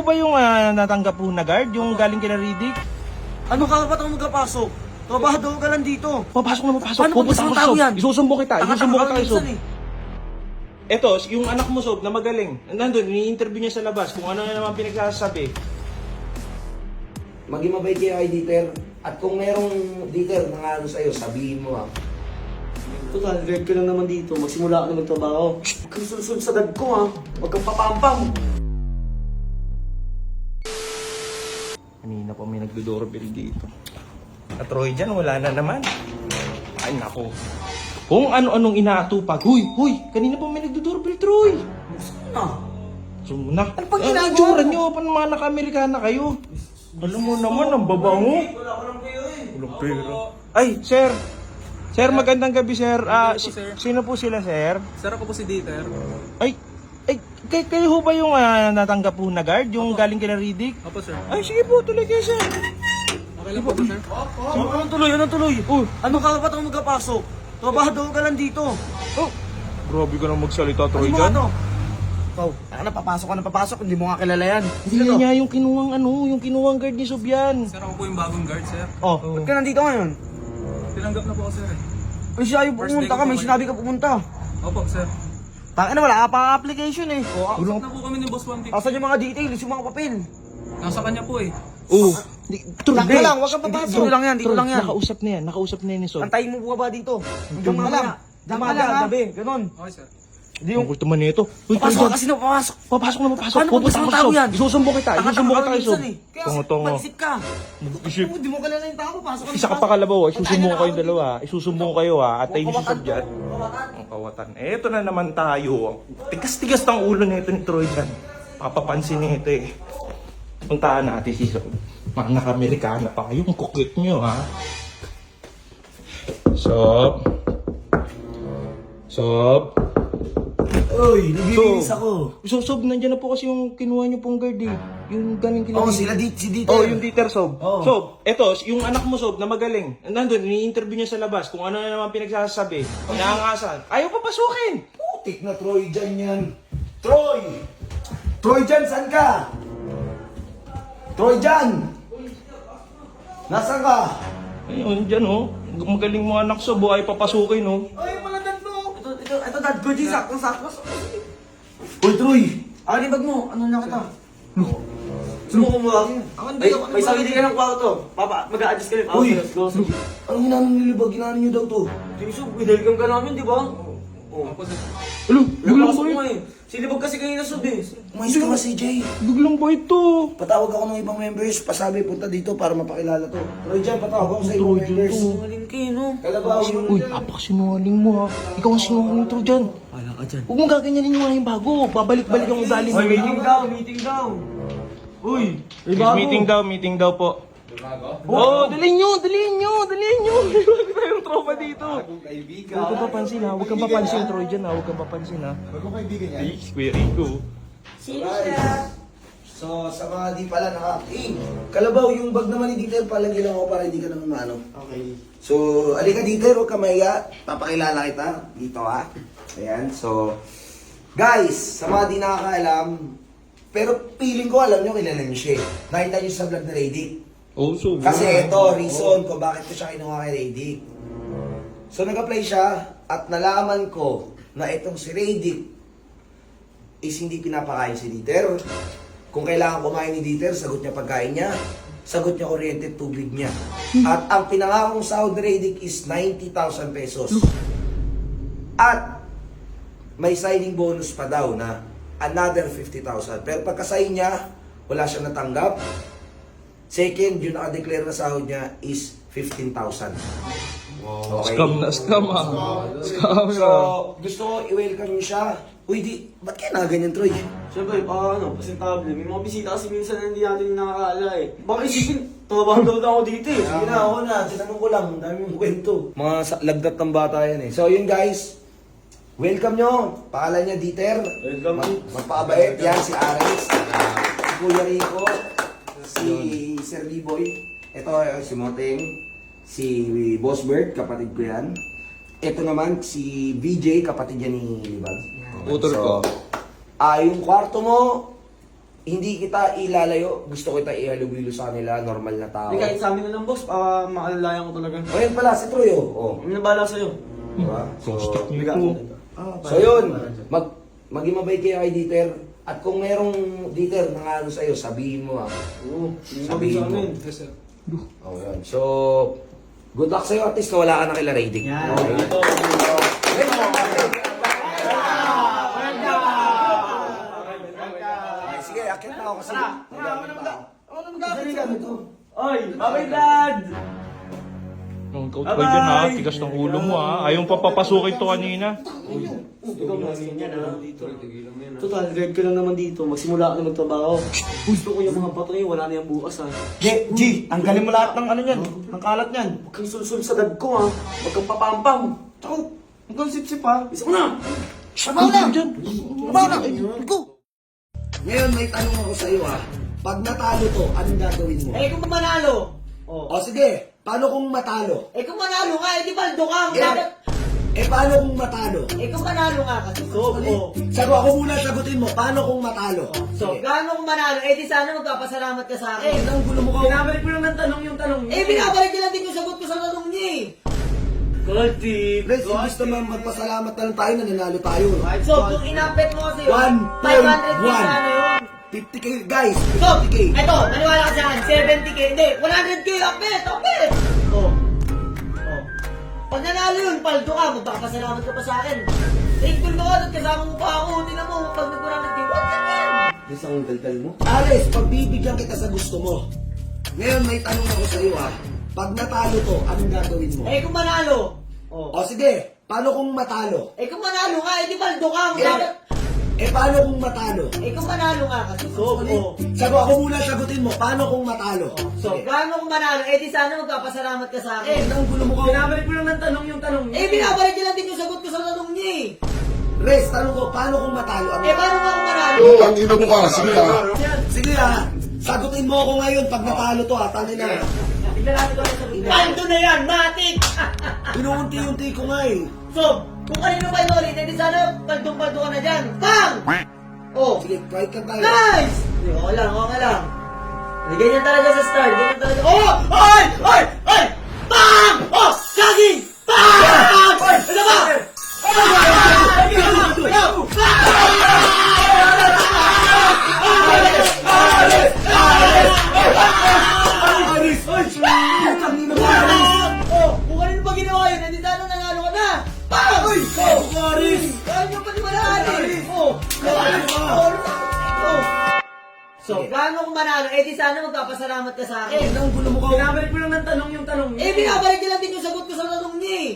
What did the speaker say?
ho ba yung natanggap po na guard? Yung galing kina Riddick? Ano ka ba itong magkapasok? Trabahador ka lang dito. Papasok na papasok. Paano Pupunta kung ako tao sa yan? Sob. Isusumbong kita. Isusumbong kita kay Sob. minsan eh. Eto, yung anak mo Sob na magaling. Nandun, ini-interview niya sa labas kung ano na naman pinagsasabi. Maging mabait kayo kay Dieter. At kung merong Dieter na ano sa'yo, sabihin mo Total, guard ka lang naman dito. Magsimula ka na magtrabaho. Huwag kang susunod sa dad ko ha. Huwag kang papampam. Kanina pa may nagdo-doorbell dito. At Roy dyan, wala na naman. Ay nako. Kung ano-anong inaatupag. Huy! Kanina pa may nagdo-doorbell, Troy. Ah, So na. Ano pag Ang ginagawa itsura mo? nyo, paano mga naka-Amerikana kayo? Alam mo naman, ang babango. wala ko lang kayo eh. Walang pera. Ay, sir. Sir, magandang gabi, sir. sir. Sino po sila, sir? Sir, ako po si Dieter. Ay, kayo ho ba yung natanggap po na guard? Yung galing kina Riddick? Opo, sir. Ay, sige po, tuloy kayo, sir. Okay lang po ba, sir? Anong tuloy? Anong tuloy? Ano ka ba itong magkapasok? Trabahador ka lang dito. Oh, grabe ka na magsalita, Ano Troy, mo nga dyan. to? Ikaw, papasok ka na papasok. Hindi mo nga kilala yan. Hindi niya yung kinuwang yung kinuwang guard ni Subyan. Sir, ako po yung bagong guard, sir. Oh, Ba't ka nandito ngayon? Tinanggap na po ako, sir. Ay, siya yung First pumunta day ka. ko May po sinabi ka pumunta. Opo, sir. Tangin na, wala ka pa application eh. Usap na po kami ni Boss Juan Tip. Asan yung mga details, yung mga papel? Nasa kanya po eh. oh. Lang ka lang, huwag kang papasok. Dito lang yan, dito lang yan. Nakausap na yan ni Sob. Antayin mo buka ba dito? Diyan ka lang. Diyan ka lang, gabi. Ganon. Okay, sir. Hindi Ang yung... kulto man nito. Uy, Troy, Papasok dyan. kasi na papasok. Papasok na papasok. Paano Pupunta pag ako tao sa yan? Sob. Isusumbong kita. Isusumbong kita kay Sob. Kaya Tungo-tungo. mag-isip ka. Isip. Hindi mo kilala yung tao, pasok ka. Isa ka pa kalabaw. Isusumbong kayong dalawa. Isusumbong kayo At tayo ni Sob dyan. Kawatan. Ang kawatan. Eto na naman tayo. Tigas-tigas ng ulo nito ni Troy dyan. Papapansin nito eh. Puntaan natin si Sob. Mga naka-Amerikana pa kayo. Ang kukit nyo ha. Sob. Sob. Uy, naglilinis ako. Sob, nandiyan na po kasi yung kinuha nyo pong guard eh. Yung galing kila. Oo, sila si Dieter. Oh, yung Dieter, Sob. Oo. Sob, eto, yung anak mo, Sob, na magaling. Nandun, ini-interview niya sa labas kung ano na naman pinagsasabi. Inaangasan. Ayaw papasukin. Putik na Troy dyan yan. Troy! Troy dyan, saan ka? Troy dyan! Nasaan ka? Ayun, dyan oh. Magaling mo anak, Sob, ayaw papasukin oh. Ay, mga dad mo. Ito dad ko, G. Sakto. Uy, Troy! Ano yung bag mo? Ano na kita? Sumuko mo ako. May sarili ka ng kwarto. Papa, mag-a-adjust ka rin. Uy! Go. Anong ginanong nilibag? Ginano nyo daw to? Tiso, binalikan ka namin, di ba? Opo, sir. Alo, biglang Nagpasok mo bait. eh. Sinibag kasi kanina sub eh. Umayos ka ba, CJ? Biglang bait to. Patawag ako ng ibang members. Pasabi, punta dito para mapakilala to. Troy dyan, patawag ako sa ibang Troy dyan members. to. Maling kayo, no? Kalabaw yung... Uy, apakasinungaling mo ha. Ikaw ang sinungaling to dyan. Wala ka dyan. Huwag mong gaganyanin yung mga yung bago. Babalik-balik ang ugali mo. Meeting daw. Uy! Meeting daw po. Oh, dalhin nyo. Huwag tayong tropa dito. Huwag kang papansin ha. Huwag kang papansin, Troy dyan ha. Huwag kang papansin ha. Bagong kaibigan niya. Ay, Kuya Rico. So, sa mga di pala Kalabaw, yung bag naman ni Dieter, palagyan lang ako para hindi ka naman maano. Okay. So, alika Dieter, huwag ka mahiya. Papakilala kita. Dito ha. Ayan, so... Guys, sa mga di nakakaalam, pero feeling ko alam nyo, kilala nyo siya. Nakita nyo sa vlog na Radic. Oh, so Kasi ito, reason kung bakit ko siya kinuha kay Radic. So, nag-apply siya at nalaman ko na itong si Radic is hindi pinapakain si Dieter. Kung kailangan kumain ni Dieter, sagot niya pagkain niya. Sagot niya kuryente, tubig niya. At ang pinangakong sahod ni Radic is 90,000 pesos. At may signing bonus pa daw na another 50,000. Pero pagka-sign niya, wala siyang natanggap. Second, yung naka-declare na sahod niya is 15,000. Okay. Scam ah. Scam So, gusto ko i-welcome niyo siya. Uy, ba't kaya nakaganyan, Troy? Siyempre, presentable. May mga bisita kasi minsan na hindi natin nakakaala eh. Baka isipin, trabaho daw ako dito eh. Sige na, ako na. Tinanong ko lang. Ang dami mong kwento. Mga lagdat ng bata yan eh. So, yun guys. Welcome nyo. Pangalan niya, Dieter. Welcome. Magpakabait. Yan, si Ares. Si Kuya Rico. Si Sir Liboy. Ito, si Moteng. Si Boss Bird, kapatid ko yan. Ito naman, si VJ, kapatid yan ni Libag. Utol ko. Yung kwarto mo, hindi kita ilalayo. Gusto kita ihalubilo sa kanila, normal na tao. Hindi, kahit sa amin na lang, boss. Maalalayan ko talaga. O yan pala, si Troy, oh. Ano na bala sa'yo? Diba? Gusto Biga. ko. So yun, maging mabait kayo kay Dieter. At kung merong Dieter na ano sa'yo, sabihin mo Oo, Sabihin mo. Yes, sir. Oh, yun. So, good luck sa'yo, at least nawala ka na kila Radic. Yan. Okay. Sige, akit na ako kasi. Dali ka nito. Oy, bye dad! Yung ikaw ba dyan ha? Tigas ng ulo mo ha? Ayaw pa papasukin to kanina. Ikaw na yan, ha? Total, grade ka lang naman dito. Magsimula ka na magtrabaho. Gusto ko yung mga bato niyo, wala na yung bukas, ha? G, tanggalin mo lahat ng ano yan, ng kalat yan. Huwag kang sulsul sa dad ko, ha? Huwag kang papampam. Tsaka, ang konsipsip ha. Isa ko na! Sabaw na! Sabaw na! Go! Ngayon, may tanong ako sa iyo ha. Pag natalo to, anong gagawin mo? Eh kung manalo, O sige, paano kung matalo? kung manalo nga, eh di baldo ka. Paano kung matalo? Kung manalo nga kasi. Sago ako muna sagutin mo, paano kung matalo? So, gaano kung manalo, eh di sana magpapasalamat ka sa akin. Ang gulo mo ka. Binabalik ko lang ng tanong yung tanong niya. Binabalik ko lang din yung sagot ko sa tanong niya eh. Kulti! Friends, imbis naman magpasalamat na lang tayo na nanalo tayo. So, kung inapit mo kasi yun, 1.1. 500k sana yun. 50k guys, So, 50k. eto, maniwala ka sa akin, 70k, hindi, 100k, apit! Oh. Pag nanalo yun, paldo ka, magpapasalamat ka pa sa akin. Thankful ka at kasama mo pa ako, hindi na mo, pag nag-100k, what the hell? Gusto ang daldal mo? Alice, pagbibigyan kita sa gusto mo. Ngayon may tanong ako sa iyo ha. Pag natalo to, anong gagawin mo? Kung manalo, O sige, paano kung matalo? kung manalo nga, eh di baldo ka, Paano kung matalo? kung manalo nga kasi. Sago ako muna sagutin mo, paano kung matalo? So, gaano kung manalo, eh di sana magpapasalamat ka sa akin. Ang gulo mo ka. Binabalik ko lang ng tanong yung tanong niya. Binabalik ko lang din yung sagot ko sa tanong niya eh. Res, tanong ko, paano kung matalo? Paano nga kung manalo? Ang ina mo ka, sige ha. Sige ha, sagutin mo ako ngayon pag natalo to ha, tangin na. Tignan natin ko ang sagot niya. Paldo na yan, matik! Inuunti-unti ko nga eh. So, kung kanino pa ito ulit, eh di sana paldong-paldo ka na dyan. Bang! Oh, Sige, quiet ka tayo. nice! Okay lang. Ganyan talaga sa start, ganyan talaga. Oh! Ay! Bang! Oh! Saging! Bang! Ano ba? Aris! Kanina mo Aris! Oh! Kung kanino pa ginawa yun, hindi sana nanalo ka na. Bang! Aris! Kaya nyo pa di manalo. Oh! So, gaano kung manalo, eh di sana magpapasalamat ka sa akin. Ang gulo mo ka. Binabalik ko lang ng tanong yung tanong niya. Binabalik ko lang din yung sagot ko sa tanong niya eh.